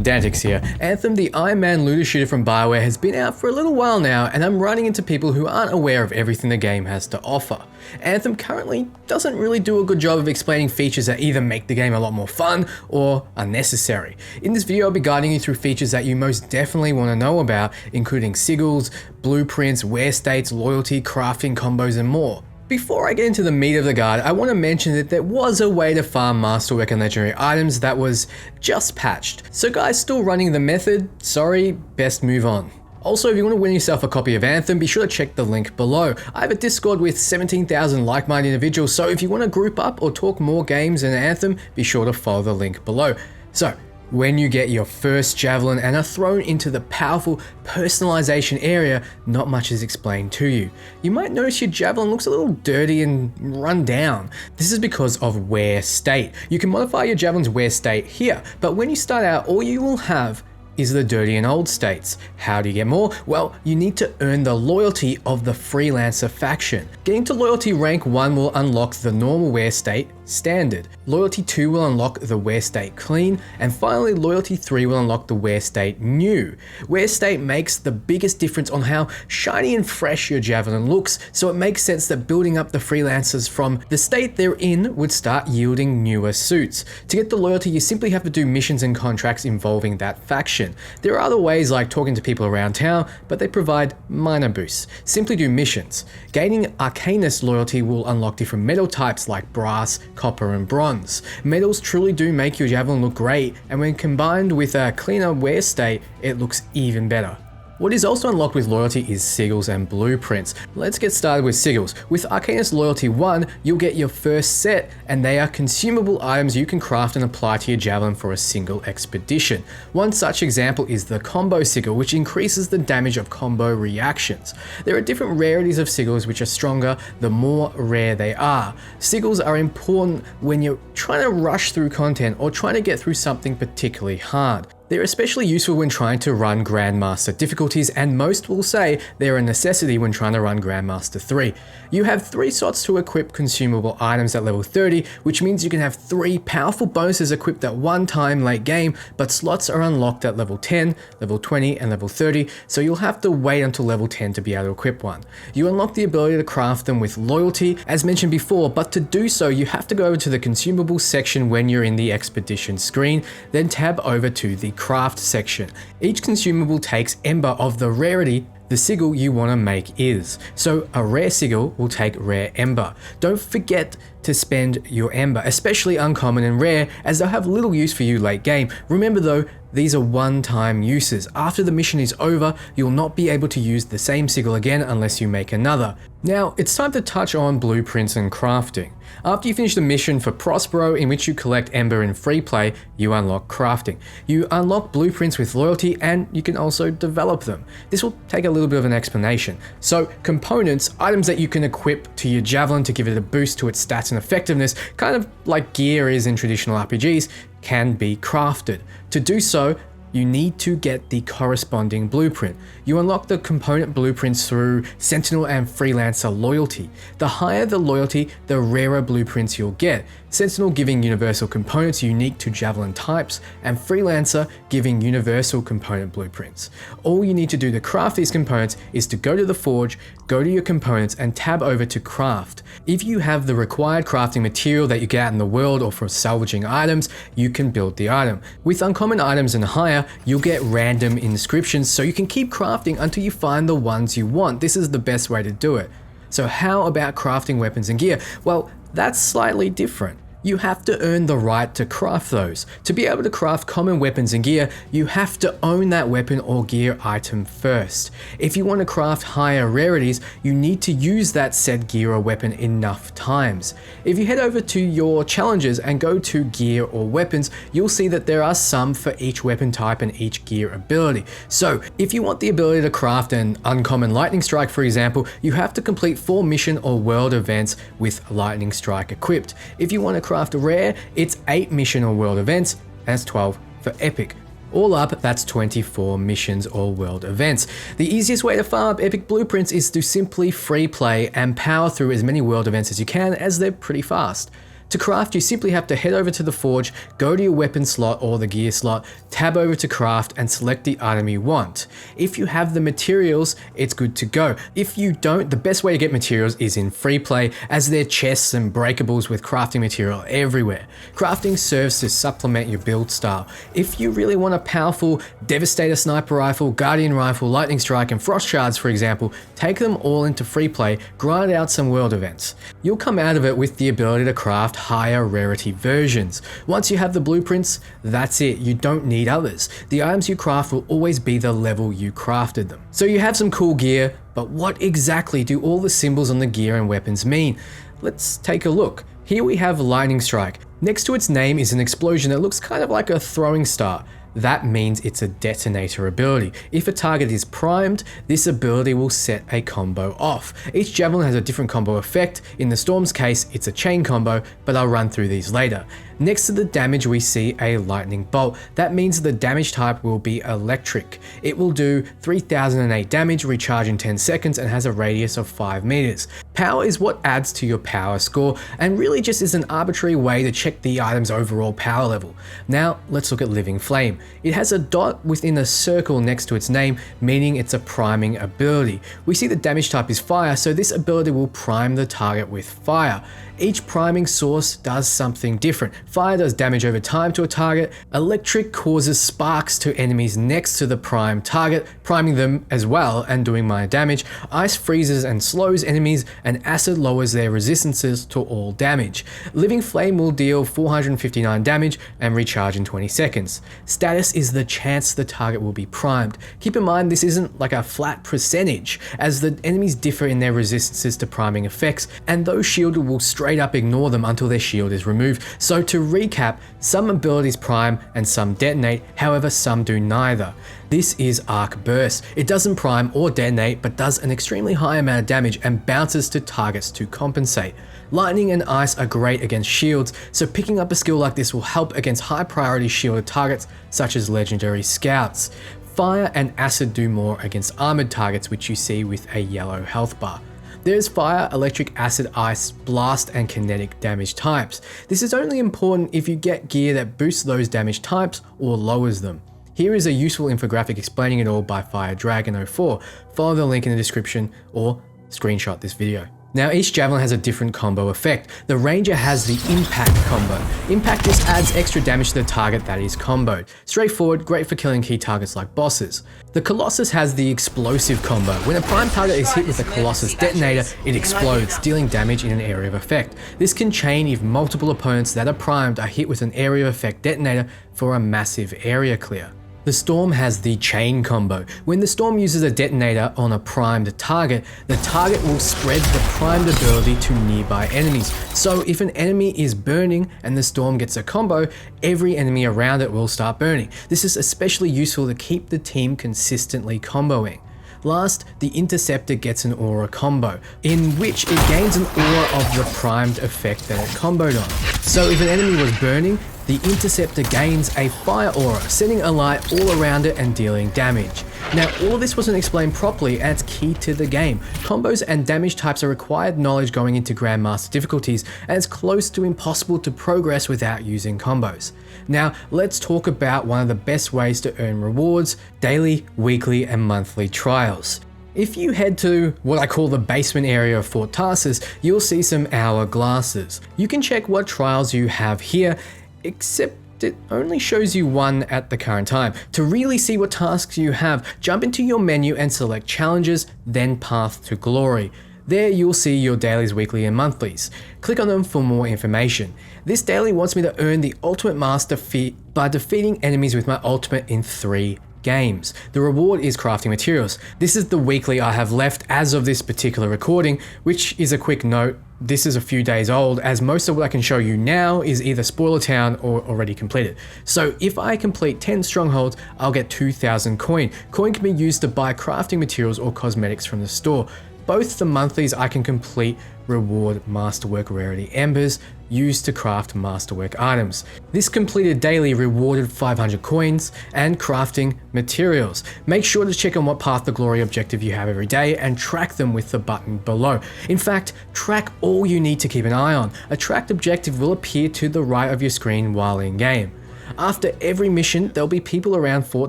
Dantix here. Anthem, the Iron Man looter shooter from Bioware, has been out for a little while now, and I'm running into people who aren't aware of everything the game has to offer. Anthem currently doesn't really do a good job of explaining features that either make the game a lot more fun or unnecessary. In this video, I'll be guiding you through features that you most definitely want to know about, including sigils, blueprints, wear states, loyalty, crafting combos, and more. Before I get into the meat of the guide, I want to mention that there was a way to farm Masterwork and Legendary items that was just patched. So guys still running the method, sorry, best move on. Also, if you want to win yourself a copy of Anthem, be sure to check the link below. I have a Discord with 17,000 like-minded individuals, so if you want to group up or talk more games in Anthem, be sure to follow the link below. So, when you get your first javelin and are thrown into the powerful personalization area, not much is explained to you. You might notice your javelin looks a little dirty and run down. This is because of wear state. You can modify your javelin's wear state here, but when you start out, all you will have is the dirty and old states. How do you get more? Well, you need to earn the loyalty of the freelancer faction. Getting to loyalty rank 1 will unlock the normal wear state, standard. Loyalty 2 will unlock the wear state clean, and finally loyalty 3 will unlock the wear state new. Wear state makes the biggest difference on how shiny and fresh your javelin looks, so it makes sense that building up the freelancers from the state they're in would start yielding newer suits. To get the loyalty, you simply have to do missions and contracts involving that faction. There are other ways like talking to people around town, but they provide minor boosts. Simply do missions. Gaining Arcanist loyalty will unlock different metal types like brass, copper, and bronze. Metals truly do make your javelin look great, and when combined with a cleaner wear state, it looks even better. What is also unlocked with loyalty is sigils and blueprints. Let's get started with sigils. With Arcanist Loyalty 1, you'll get your first set, and they are consumable items you can craft and apply to your javelin for a single expedition. One such example is the combo sigil, which increases the damage of combo reactions. There are different rarities of sigils which are stronger the more rare they are. Sigils are important when you're trying to rush through content or trying to get through something particularly hard. They're especially useful when trying to run Grandmaster difficulties, and most will say they're a necessity when trying to run Grandmaster 3. You have 3 slots to equip consumable items at level 30, which means you can have 3 powerful bonuses equipped at one time late game, but slots are unlocked at level 10, level 20, and level 30, so you'll have to wait until level 10 to be able to equip one. You unlock the ability to craft them with loyalty, as mentioned before, but to do so you have to go over to the consumable section when you're in the expedition screen, then tab over to the craft section. Each consumable takes ember of the rarity the sigil you want to make is. So a rare sigil will take rare ember. Don't forget to spend your ember, especially uncommon and rare, as they'll have little use for you late game. Remember though, these are one-time uses. After the mission is over, you'll not be able to use the same sigil again unless you make another. Now, it's time to touch on blueprints and crafting. After you finish the mission for Prospero, in which you collect ember in free play, you unlock crafting. You unlock blueprints with loyalty, and you can also develop them. This will take a little bit of an explanation. So, components, items that you can equip to your javelin to give it a boost to its stats and effectiveness, kind of like gear is in traditional RPGs, can be crafted. To do so, you need to get the corresponding blueprint. You unlock the component blueprints through Sentinel and Freelancer loyalty. The higher the loyalty, the rarer blueprints you'll get. Sentinel giving universal components unique to javelin types, and Freelancer giving universal component blueprints. All you need to do to craft these components is to go to the forge, go to your components, and tab over to craft. If you have the required crafting material that you get out in the world or from salvaging items, you can build the item. With uncommon items and higher, you'll get random inscriptions, so you can keep crafting until you find the ones you want. This is the best way to do it. So how about crafting weapons and gear? Well, that's slightly different. You have to earn the right to craft those. To be able to craft common weapons and gear, you have to own that weapon or gear item first. If you want to craft higher rarities, you need to use that said gear or weapon enough times. If you head over to your challenges and go to gear or weapons, you'll see that there are some for each weapon type and each gear ability. So if you want the ability to craft an uncommon lightning strike, for example, you have to complete 4 mission or world events with lightning strike equipped. If you want to craft a rare, it's 8 mission or world events, and it's 12 for epic. All up, that's 24 missions or world events. The easiest way to farm up epic blueprints is to simply free play and power through as many world events as you can, as they're pretty fast. To craft, you simply have to head over to the forge, go to your weapon slot or the gear slot, tab over to craft and select the item you want. If you have the materials, it's good to go. If you don't, the best way to get materials is in free play, as there are chests and breakables with crafting material everywhere. Crafting serves to supplement your build style. If you really want a powerful Devastator sniper rifle, Guardian rifle, Lightning Strike and Frost Shards for example, take them all into free play, grind out some world events. You'll come out of it with the ability to craft higher rarity versions. Once you have the blueprints, that's it, you don't need others. The items you craft will always be the level you crafted them. So you have some cool gear, but what exactly do all the symbols on the gear and weapons mean? Let's take a look. Here we have Lightning Strike. Next to its name is an explosion that looks kind of like a throwing star. That means it's a detonator ability. If a target is primed, this ability will set a combo off. Each javelin has a different combo effect. In the Storm's case, it's a chain combo, but I'll run through these later. Next to the damage, we see a lightning bolt. That means the damage type will be electric. It will do 3008 damage, recharge in 10 seconds, and has a radius of 5 meters. Power is what adds to your power score, and really just is an arbitrary way to check the item's overall power level. Now, let's look at Living Flame. It has a dot within a circle next to its name, meaning it's a priming ability. We see the damage type is fire, so this ability will prime the target with fire. Each priming source does something different. Fire does damage over time to a target. Electric causes sparks to enemies next to the prime target, priming them as well and doing minor damage. Ice freezes and slows enemies, and acid lowers their resistances to all damage. Living Flame will deal 459 damage and recharge in 20 seconds. Status is the chance the target will be primed. Keep in mind this isn't like a flat percentage, as the enemies differ in their resistances to priming effects, and those shielded will straight up ignore them until their shield is removed. So to recap, some abilities prime and some detonate, however some do neither. This is Arc Burst. It doesn't prime or detonate, but does an extremely high amount of damage and bounces to targets to compensate. Lightning and Ice are great against shields, so picking up a skill like this will help against high priority shielded targets such as legendary scouts. Fire and Acid do more against armored targets, which you see with a yellow health bar. There's Fire, Electric, Acid, Ice, Blast, and Kinetic damage types. This is only important if you get gear that boosts those damage types or lowers them. Here is a useful infographic explaining it all by Fire Dragon 04. Follow the link in the description or screenshot this video. Now each javelin has a different combo effect. The Ranger has the Impact combo. Impact just adds extra damage to the target that is comboed. Straightforward, great for killing key targets like bosses. The Colossus has the Explosive combo. When a prime target is hit with a Colossus detonator, it explodes, dealing damage in an area of effect. This can chain if multiple opponents that are primed are hit with an area of effect detonator for a massive area clear. The Storm has the Chain combo. When the Storm uses a detonator on a primed target, the target will spread the primed ability to nearby enemies. So if an enemy is burning and the Storm gets a combo, every enemy around it will start burning. This is especially useful to keep the team consistently comboing. Last, the Interceptor gets an aura combo, in which it gains an aura of the primed effect that it comboed on. So if an enemy was burning, the Interceptor gains a fire aura, setting a light all around it and dealing damage. Now, all of this wasn't explained properly, and it's key to the game. Combos and damage types are required knowledge going into Grandmaster difficulties, and it's close to impossible to progress without using combos. Now, let's talk about one of the best ways to earn rewards: daily, weekly, and monthly trials. If you head to what I call the basement area of Fort Tarsus, you'll see some hourglasses. You can check what trials you have here, except it only shows you one at the current time. To really see what tasks you have, jump into your menu and select Challenges, then Path to Glory. There you'll see your dailies, weekly, and monthlies. Click on them for more information. This daily wants me to earn the Ultimate Master feat by defeating enemies with my ultimate in 3 games. The reward is crafting materials. This is the weekly I have left as of this particular recording, which is a quick note. This is a few days old, as most of what I can show you now is either Spoiler Town or already completed. So if I complete 10 strongholds, I'll get 2,000 coin. Coin can be used to buy crafting materials or cosmetics from the store. Both the monthlies I can complete reward Masterwork Rarity Embers, used to craft masterwork items. This completed daily rewarded 500 coins and crafting materials. Make sure to check on what Path to Glory objective you have every day and track them with the button below. In fact, track all you need to keep an eye on. A tracked objective will appear to the right of your screen while in game. After every mission, there'll be people around for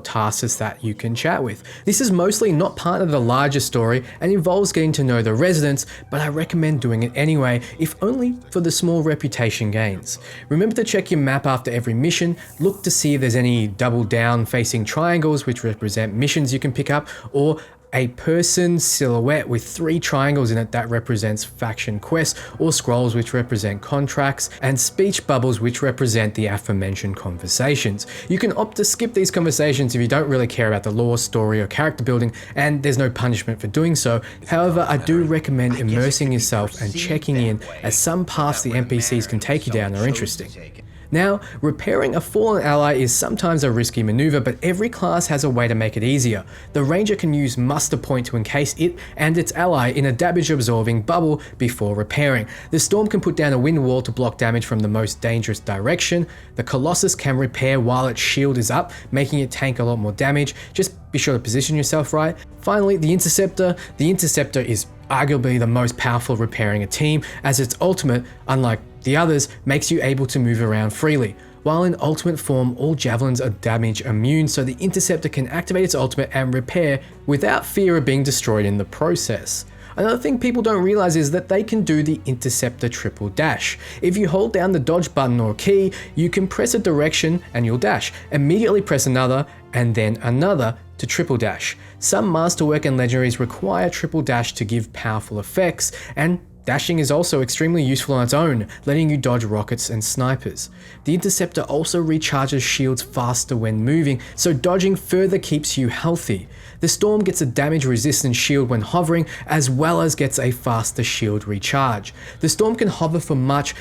tasks that you can chat with. This is mostly not part of the larger story and involves getting to know the residents, but I recommend doing it anyway, if only for the small reputation gains. Remember to check your map after every mission, look to see if there's any double down facing triangles which represent missions you can pick up, or a person silhouette with 3 triangles in it that represents faction quests, or scrolls which represent contracts, and speech bubbles which represent the aforementioned conversations. You can opt to skip these conversations if you don't really care about the lore, story, or character building, and there's no punishment for doing so. However, I do recommend immersing yourself and checking in, as some paths the NPCs can take you down are interesting. Now, repairing a fallen ally is sometimes a risky maneuver, but every class has a way to make it easier. The ranger can use muster point to encase it and its ally in a damage absorbing bubble before repairing. The storm can put down a wind wall to block damage from the most dangerous direction. The colossus can repair while its shield is up, making it tank a lot more damage. Just be sure to position yourself right. Finally, the interceptor. The interceptor is arguably the most powerful repairing a team, as its ultimate, unlike the others, makes you able to move around freely. While in ultimate form, all javelins are damage immune, so the interceptor can activate its ultimate and repair without fear of being destroyed in the process. Another thing people don't realize is that they can do the interceptor triple dash. If you hold down the dodge button or key, you can press a direction and you'll dash, immediately press another and then another to triple dash. Some masterwork and legendaries require triple dash to give powerful effects, and dashing is also extremely useful on its own, letting you dodge rockets and snipers. The interceptor also recharges shields faster when moving, so dodging further keeps you healthy. The storm gets a damage resistant shield when hovering, as well as gets a faster shield recharge. The storm can hover for much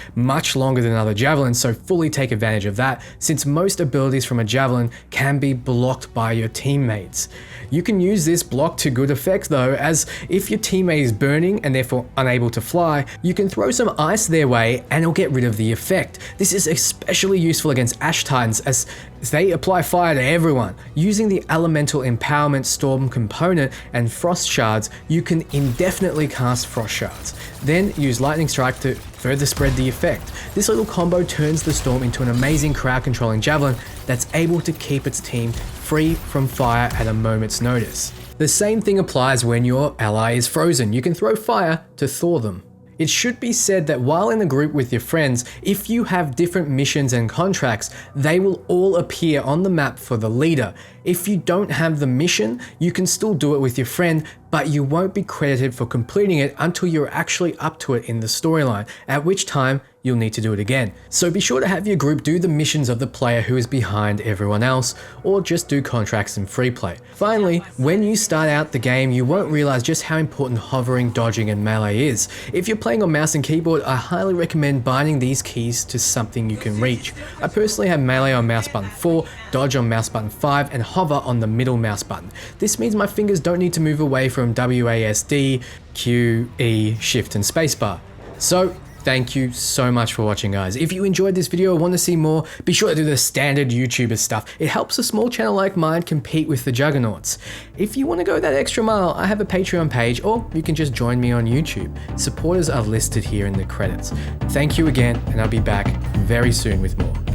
longer than other javelins, so fully take advantage of that, since most abilities from a javelin can be blocked by your teammates. You can use this block to good effect though, as if your teammate is burning and therefore unable to fly, you can throw some ice their way and it'll get rid of the effect. This is especially useful against Ash Titans, as they apply fire to everyone. Using the Elemental Empowerment Storm component and Frost Shards, you can indefinitely cast Frost Shards. Then use Lightning Strike to further spread the effect. This little combo turns the Storm into an amazing crowd controlling javelin that's able to keep its team free from fire at a moment's notice. The same thing applies when your ally is frozen. You can throw fire to thaw them. It should be said that while in a group with your friends, if you have different missions and contracts, they will all appear on the map for the leader. If you don't have the mission, you can still do it with your friend, but you won't be credited for completing it until you're actually up to it in the storyline, at which time you'll need to do it again. So be sure to have your group do the missions of the player who is behind everyone else, or just do contracts and free play. Finally, when you start out the game, you won't realize just how important hovering, dodging, and melee is. If you're playing on mouse and keyboard, I highly recommend binding these keys to something you can reach. I personally have melee on mouse button 4, dodge on mouse button 5, and hover on the middle mouse button. This means my fingers don't need to move away from WASD, Q, E, Shift, and spacebar. So, thank you so much for watching, guys. If you enjoyed this video or want to see more, be sure to do the standard YouTuber stuff. It helps a small channel like mine compete with the juggernauts. If you want to go that extra mile, I have a Patreon page, or you can just join me on YouTube. Supporters are listed here in the credits. Thank you again, and I'll be back very soon with more.